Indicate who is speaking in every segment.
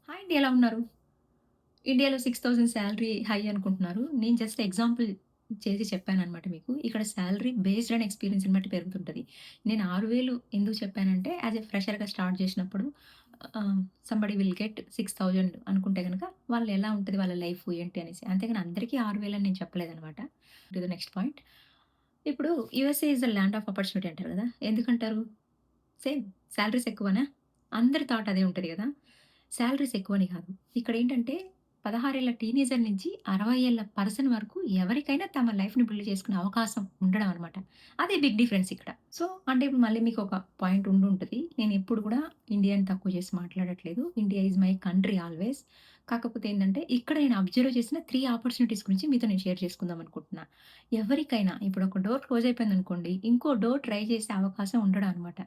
Speaker 1: Hi అండి. ఎలా ఉన్నారు? ఇండియాలో 6,000 సాలరీ హై అనుకుంటున్నారు. నేను జస్ట్ ఎగ్జాంపుల్ చేసి చెప్పాననమాట మీకు. ఇక్కడ సాలరీ బేస్డ్ ఆన్ ఎక్స్‌పీరియన్స్‌ని బట్టి పెరుగుతుంటది. నేను 6,000 ఎందుకు చెప్పానంటే యాస్ ఎ ఫ్రెషర్‌గా స్టార్ట్ చేసినప్పుడు ఆహ్, సంబడి విల్ గెట్ 6,000 అనుకుంటే గనక వాళ్ళు ఎలా ఉంటది వాళ్ళ లైఫ్ ఏంటి అనేసి. అంతేగాని అందరికీ 6,000 అని నేను చెప్పలేదనమాట. To the next point. ఇప్పుడు USA is the land of opportunity అంటారు గదా! ఎందుకంటారు? సేమ్ సాలరీస్ ఎక్కువనా? అందరి థాట్ అదే ఉంటది గదా! సాలరీస్ ఎక్కువని కాదు. ఇక్కడేంటంటే 16 ఏళ్ల టీనేజర్ నుంచి 60 ఏళ్ల పర్సన్ వరకు ఎవరికైనా తమ లైఫ్‌ని బిల్డ్ చేసుకునే అవకాశం ఉండడం అనమాట. అదే బిగ్ డిఫరెన్స్ ఇక్కడ. సో, అంటే ఇప్పుడు మళ్ళీ మీకొక పాయింట్ ఉండుంటది. నేనెప్పుడు గూడా ఇండియాని తక్కువ చేసి మాట్లాడట్లేదు. India is my country always. కాకపోతే ఏందంటే ఇక్కడ నేను అబ్జర్వ్ చేసిన 3 ఆపర్చునిటీస్ గురించి మీతో నేను షేర్ చేసుకుందాం అనుకుంటున్నా. ఎవరికైనా ఇప్పుడు ఒక డోర్ క్లోజ్ అయిపోయిందనుకోండి, ఇంకో డోర్ ట్రై చేసే అవకాశం ఉండడం అనమాట.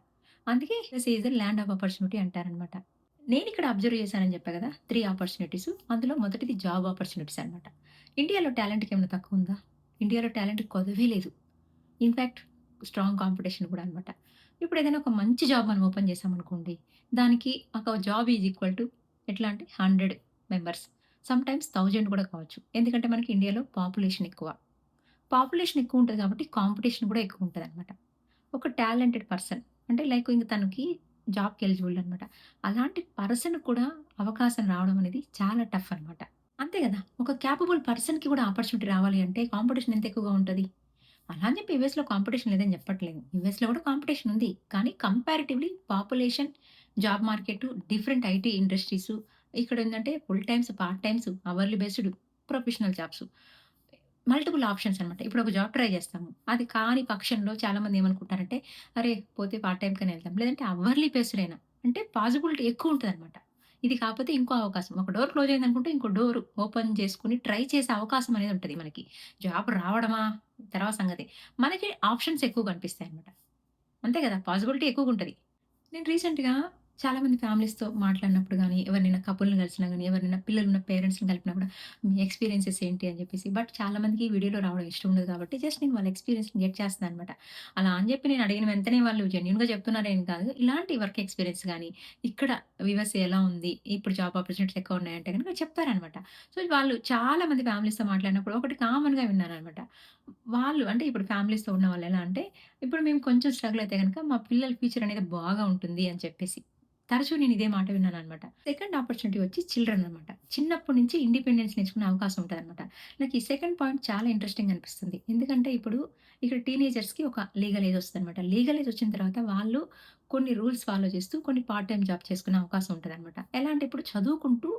Speaker 1: అందుకే this is the land of opportunity అంటారనమాట. నేనిక్కడ అబ్జర్వ్ చేశానని చెప్పా గదా! 3 ఆపర్చునిటీస్. అందులో మొదటిది జాబ్ ఆపర్చునిటీస్ అనమాట. ఇండియాలో టాలెంట్‌కేమైనా తక్కువుందా? ఇండియాలో టాలెంట్ కొదవే లేదు. ఇన్‌ఫాక్ట్ స్ట్రాంగ్ కాంపిటీషన్ కూడా అనమాట. ఇప్పుడేదైనా ఒక మంచి జాబ్ మనం ఓపెన్ చేశామనుకోండి, దానికి ఒక జాబ్ ఈజ్ ఈక్వల్ టు ఎట్లా అంటే 100 మెంబర్స్. సమ్‌టైమ్స్ 1000 కూడా కావచ్చు. ఎందుకంటే మనకి ఇండియాలో పాపులేషన్ ఎక్కువ. పాపులేషన్ ఎక్కువుంటది కాబట్టి కాంపిటీషన్ కూడా ఎక్కువుంటదనమాట. ఒక టాలెంటెడ్ పర్సన్ అంటే లైక్ ఇంక తనకి జాబ్‌కి ఎలిజిబుల్ అనమాట. అలాంటి పర్సన్ కూడా అవకాశం రావడం అనేది చాలా టఫ్ అనమాట. అంతే గదా! ఒక క్యాపబుల్ పర్సన్‌కి కూడా ఆపర్చునిటీ రావాలి అంటే కాంపిటీషన్ ఎంత ఎక్కువగా ఉంటది. అలా అని చెప్పి యూఎస్‌లో కాంపిటీషన్ లేదని చెప్పట్లేదు. యూఎస్‌లో కూడా కాంపిటీషన్ ఉంది. కానీ comparatively population, job market, different IT industries ఇక్కడేందంటే full times, part times, hourly based, professional jobs. Multiple options అనమాట. ఇప్పుడు ఒక జాబ్ ట్రై చేస్తాము. అది కాని పక్షంలో చాలామంది ఏమనుకుంటారంటే, అరే! పోతే పార్ట్ టైమ్ కని ఎళ్దాం. లేదంటే అవర్లీ బేస్డ్ అయినా. అంటే పాజిబిలిటీ ఎక్కువుంటదనమాట. ఇది కాకపోతే ఇంకో అవకాశం. ఒక డోర్ క్లోజ్ అయిందనుకుంటే ఇంకో డోర్ ఓపెన్ చేసుకొని ట్రై చేసే అవకాశం అనేది ఉంటది మనకి. జాబ్ రావడమా తర్వాత సంగతి. మనకి ఆప్షన్స్ ఎక్కువ కనిపిస్తాయన్నమాట. అంతే కదా! పాజిబిలిటీ ఎక్కువగుంటది. నేను రీసెంట్‌గా చాలామంది ఫ్యామిలీస్‌తో మాట్లాడినప్పుడు గాని, ఎవరినైనా కపుల్‌ని కలిసినా గాని, ఎవరినైనా పిల్లలున్న పేరెంట్స్‌ని కలిపినా కూడా, మీ ఎక్స్‌పీరియన్సెస్ ఏంటి అని చెప్పేసి. బట్ చాలామందికి వీడియోలో రావడం ఇష్టం ఉండదు కాబట్టి, జస్ట్ నేను వాళ్ళ ఎక్స్‌పీరియన్స్‌ని గెట్ చేస్తున్నాననమాట. అలా అని చెప్పి నేను అడిగిన వెంటనే వాళ్ళు జెన్యూన్‌గా చెప్తున్నారేం కాదు. ఇలాంటి వర్క్ ఎక్స్‌పీరియన్స్ గాని, ఇక్కడ యూఎస్‌ఏ ఎలా ఉంది? ఇప్పుడు జాబ్ ఆపర్చునిటీస్ ఎక్కువ ఉన్నాయంటే గనుక చెప్తారనమాట. సో, వాళ్ళు చాలా మంది ఫ్యామిలీస్‌తో మాట్లాడినప్పుడు ఒకటి కామన్‌గా విన్నాననమాట. వాళ్ళు అంటే ఇప్పుడు ఫ్యామిలీస్‌తో ఉన్నవాళ్ళు ఎలా అంటే ఇప్పుడు మేము కొంచెం స్ట్రగుల్ అయితే గనక మా పిల్లల ఫ్యూచర్ అనేది బాగా ఉంటుంది అని చెప్పేసి. తరచూ నేను ఇదే మాట విన్నాననమాట. సెకండ్ ఆపర్చునిటీ వచ్చి చిల్డ్రన్ అనమాట. చిన్నప్పటి నుంచి ఇండిపెండెన్స్ నేర్చుకునే అవకాశం ఉంటదనమాట. నాకు ఈ సెకండ్ పాయింట్ చాలా ఇంట్రెస్టింగ్ అనిపిస్తుంది. ఎందుకంటే ఇప్పుడు ఇక్కడ టీనేజర్స్‌కి ఒక లీగల్ ఏజ్ వస్తదనమాట. లీగల్ ఏజ్ వచ్చిన తర్వాత వాళ్ళు కొన్ని రూల్స్ ఫాలో చేస్తూ కొన్ని పార్ట్ టైమ్ జాబ్ చేసుకునే అవకాశం ఉంటదనమాట. ఎలా అంటే ఇప్పుడు చదువుకుంటూ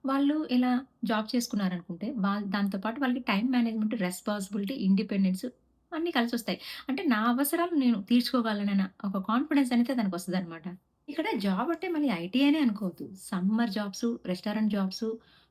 Speaker 1: వాళ్ళు ఎలా జాబ్ చేసుకున్నారనుకుంటే దాంతో పాటు వాళ్ళకి టైమ్ మేనేజ్‌మెంట్, రెస్పాన్సిబిలిటీ, ఇండిపెండెన్స్ అన్నీ కలిసొస్తాయి. అంటే నా అవసరాలు నేను తీర్చుకోగలనన్న ఒక కాన్ఫిడెన్స్ అనేది తనకొస్తదనమాట. ఇక్కడ జాబ్ అంటే మళ్ళీ ఐటీ అనే అనుకోవద్దు. సమ్మర్ జాబ్సు, రెస్టారెంట్ జాబ్సు,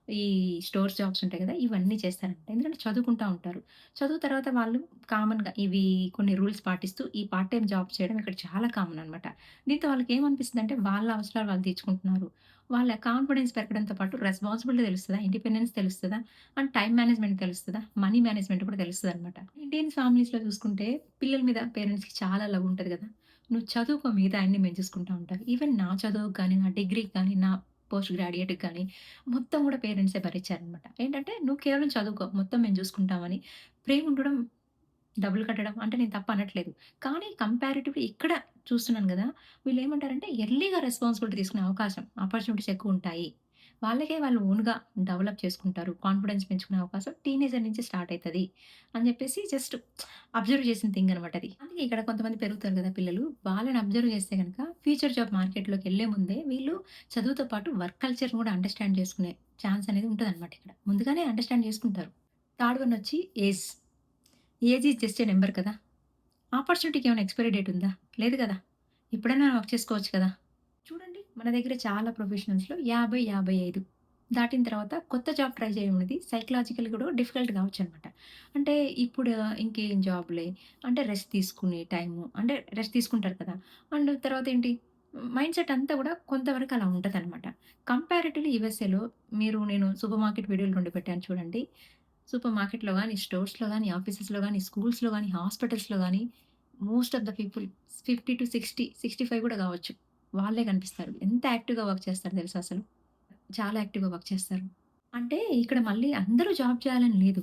Speaker 1: ఈ స్టోర్స్ జాబ్స్ ఉంటాయి గదా! ఇవన్నీ చేస్తారనమాట. ఎందుకంటే చదువుకుంటా ఉంటారు. చదువు తర్వాత వాళ్ళు కామన్‌గా ఇవి కొన్ని రూల్స్ పాటిస్తూ ఈ పార్ట్ టైమ్ జాబ్స్ చేయడం ఇక్కడ చాలా కామన్ అనమాట. దీంతో వాళ్ళకేమనిపిస్తదంటే వాళ్ళ అవసరాలు వాళ్ళు తీర్చుకుంటున్నారు. వాళ్ళ కాన్ఫిడెన్స్ పెరగడంతో పాటు రెస్పాన్సిబిలిటీ తెలుస్తదా? ఇండిపెండెన్స్ తెలుస్తదా? అండ్ టైమ్ మేనేజ్‌మెంట్ తెలుస్తదా? మనీ మేనేజ్‌మెంట్ కూడా తెలుస్తదనమాట. ఇండియన్ ఫ్యామిలీస్‌లో చూసుకుంటే పిల్లల మీద పేరెంట్స్‌కి చాలా లవ్ ఉంటది గదా! నువ్వు చదువుకో మిగతా అన్నీ మేము చూసుకుంటా ఉంటారు. ఈవెన్ నా చదువుకి గాని, నా డిగ్రీకి గాని, నా పోస్ట్ గ్రాడ్యుయేట్‌కి గాని మొత్తం గూడా పేరెంట్సే భరించారనమాట. ఏంటంటే, "నువ్వు కేవలం చదువుకో మొత్తం మేము చూసుకుంటామని." ప్రేమ ఉండడం, డబ్బులు కట్టడం అంటే నేను తప్పనట్లేదు. కానీ కంపారిటివ్‌లీ ఇక్కడ చూస్తున్నాను గదా! వీళ్ళేమంటారంటే ఎర్లీగా రెస్పాన్సిబిలిటీ తీసుకునే అవకాశం, ఆపర్చునిటీస్ ఎక్కువుంటాయి. వాళ్ళకే వాళ్ళు ఓన్‌గా డెవలప్ చేసుకుంటారు. కాన్ఫిడెన్స్ పెంచుకునే అవకాశం టీనేజర్ నుంచి స్టార్ట్ అయితది. అని జెప్పేసి జస్ట్ అబ్జర్వ్ చేసిన థింగ్ అనమాట అది. అందుకే ఇక్కడ కొంతమంది పెరుగుతారు గదా పిల్లలు. వాళ్ళని అబ్జర్వ్ చేస్తే గనక ఫ్యూచర్ జాబ్ మార్కెట్‌లోకెళ్ళే ముందే వీళ్ళు చదువుతో పాటు వర్క్ కల్చర్‌ని గూడా అండర్‌స్టాండ్ చేసుకునే ఛాన్స్ అనేది ఉంటదనమాట ఇక్కడ. ముందుగానే అండర్‌స్టాండ్ చేసుకుంటారు. థర్డ్ వన్ వచ్చి age. Age is just a number కదా! ఆపర్చునిటీకి ఏమైనా ఎక్స్‌పైరీ డేట్ ఉందా? లేదు కదా! ఎప్పుడైనా వర్క్ చేసుకోవచ్చు కదా! చూడండి మన దగ్గర చాలా ప్రొఫెషనల్స్‌లో 50, 55 దాటిన తర్వాత కొత్త జాబ్ ట్రై చేయడం అనేది సైకలాజికల్‌గా కూడా డిఫికల్ట్ కావచ్చనమాట. అంటే ఇప్పుడు ఇంకేం జాబ్‌లే అంటే రెస్ట్ తీసుకునే టైము అంటే రెస్ట్ తీసుకుంటారు కదా! అండ్ తర్వాత ఏంటి మైండ్‌సెట్ అంతా కూడా కొంతవరకు అలా ఉంటదనమాట. కంపారిటివ్‌లీ యూఎస్ఏలో నేను సూపర్ మార్కెట్ వీడియోలు 2 పెట్టాను చూడండి. సూపర్ మార్కెట్‌లో గాని, స్టోర్స్‌లో గాని, ఆఫీసెస్‌లో గాని, స్కూల్స్‌లో గాని, హాస్పిటల్స్‌లో గాని మోస్ట్ ఆఫ్ ద పీపుల్ 50-60, 65 కూడా కావచ్చు. వాళ్ళే కనిపిస్తారు. ఎంత యాక్టివ్‌గా వర్క్ చేస్తారో తెలుసా అసలు? చాలా యాక్టివ్‌గా వర్క్ చేస్తారు. అంటే ఇక్కడ మళ్ళీ అందరూ జాబ్ చేయాలని లేదు.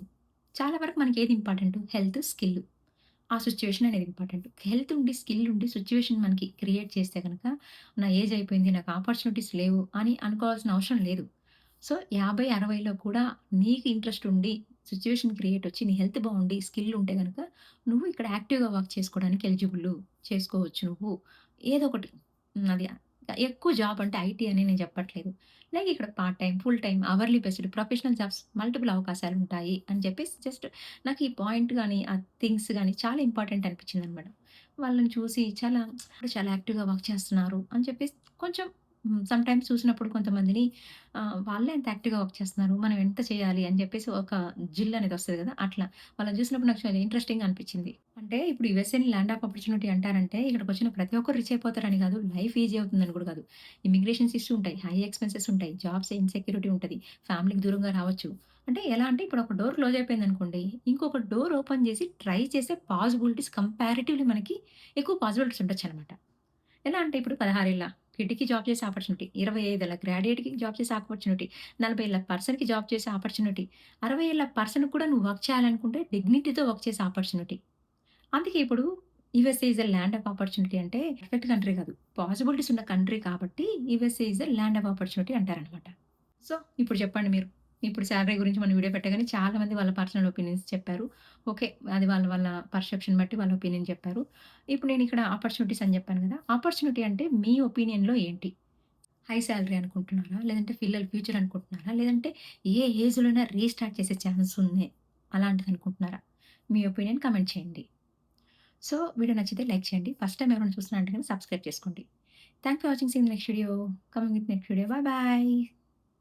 Speaker 1: చాలా వరకు మనకేది ఇంపార్టెంటు హెల్త్, స్కిల్. ఆ సిట్యుయేషన్ అనేది ఇంపార్టెంట్. హెల్త్ ఉండి, స్కిల్ ఉండి సిట్యుయేషన్ మనకి క్రియేట్ చేస్తే గనక, నా ఏజ్ అయిపోయింది, నాకు ఆపర్చునిటీస్ లేవు అని అనుకోవాల్సిన అవసరం లేదు. సో, 50, 60లో కూడా నీకు ఇంట్రెస్ట్ ఉండి, సిట్యుయేషన్ క్రియేట్ వచ్చి, నీ హెల్త్ బావుండి, స్కిల్ ఉంటే గనక, నువ్వు ఇక్కడ యాక్టివ్‌గా వర్క్ చేసుకోవడానికి ఎలిజిబులు. చేసుకోవచ్చు నువ్వు. ఏదో ఒకటి. అది ఎక్కువ జాబ్ అంటే ఐటీ అని నేను చెప్పట్లేదు. లైక్ ఇక్కడ part time, full time, hourly based, professional jobs multiple అవకాశాలుంటాయి అని చెప్పేసి జస్ట్ నాకు ఈ పాయింట్ గాని, ఆ థింగ్స్ గాని చాలా ఇంపార్టెంట్ అనిపించిందనమాట. వాళ్ళని చూసి చాలా యాక్టివ్‌గా వర్క్ చేస్తున్నారు అని చెప్పేసి కొంచెం సమ్‌టైమ్స్ చూసినప్పుడు కొంతమందిని వాళ్ళే ఎంత యాక్టివ్‌గా వర్క్ చేస్తున్నారు. మనం ఎంత చేయాలి అని చెప్పేసి ఒక జిల్ అనేది వస్తది కదా! అట్లా వాళ్ళని చూసినప్పుడు నాకు చాలా ఇంట్రెస్టింగ్‌గా అనిపించింది. అంటే ఇప్పుడు యూఎస్ఏని ల్యాండ్ ఆఫ్ ఆపర్చునిటీ అంటారంటే ఇక్కడికొచ్చిన ప్రతి ఒక్కరు రిచ్ అయిపోతారని కాదు. లైఫ్ ఈజీ అవుతుందని కూడా కాదు. ఇమిగ్రేషన్స్ ఇష్యూ ఉంటాయి. హై ఎక్స్‌పెన్సెస్ ఉంటాయి. జాబ్స్ ఇన్‌సెక్యూరిటీ ఉంటది. ఫ్యామిలీకి దూరంగా రావచ్చు. అంటే ఎలా అంటే ఇప్పుడు ఒక డోర్ క్లోజ్ అయిపోయిందనుకోండి. ఇంకొక డోర్ ఓపెన్ చేసి ట్రై చేసే పాసిబిలిటీస్ కంపారిటివ్‌లీ మనకి ఎక్కువ పాసిబిలిటీస్ ఉండొచ్చనమాట. ఎలా అంటే ఇప్పుడు 16 ఏళ్ల కిడ్‌కి జాబ్ చేసే ఆపర్చునిటీ, 25 ఏళ్ల గ్రాడ్యుయేట్‌కి జాబ్ చేసే ఆపర్చునిటీ, 40 ఏళ్ల పర్సన్‌కి జాబ్ చేసే ఆపర్చునిటీ, 60 ఏళ్ల పర్సన్‌కి కూడా నువ్వు వర్క్ చేయాలనుకుంటే డిగ్నిటీతో వర్క్ చేసే ఆపర్చునిటీ. అందుకే ఇప్పుడు USA is a land of opportunity అంటే పర్ఫెక్ట్ కంట్రీ కాదు. పాసిబిలిటీస్ ఉన్న కంట్రీ కాబట్టి USA is a land of opportunity అంటారనమాట. సో, ఇప్పుడు చెప్పండి మీరు. ఇప్పుడు సాలరీ గురించి మనం వీడియో పెట్టగానే చాలా మంది వాళ్ళ పర్సనల్ ఒపీనియన్స్ చెప్పారు. ఓకే. అది వాళ్ళ వాళ్ళ పర్సెప్షన్ బట్టి వాళ్ళ ఒపీనియన్ చెప్పారు. ఇప్పుడు నేనిక్కడ ఆపర్చునిటీస్ అని చెప్పాను గదా! ఆపర్చునిటీ అంటే మీ ఒపీనియన్‌లో ఏంటి? హై సాలరీ అనుకుంటున్నారా? లేదంటే పిల్లల ఫ్యూచర్ అనుకుంటున్నారా? లేదంటే ఏ ఏజ్‌లోనైనా రీస్టార్ట్ చేసే ఛాన్స్ ఉంది అలాంటిది అనుకుంటున్నారా? మీ ఒపీనియన్ కామెంట్ చేయండి. సో, వీడియో నచ్చితే లైక్ చేయండి. ఫస్ట్ టైమ్ ఎవరైనా చూస్తున్నారంటే గనుక సబ్స్క్రైబ్ చేసుకోండి. Thank you for watching. See you in next video. Coming with next video. Bye by.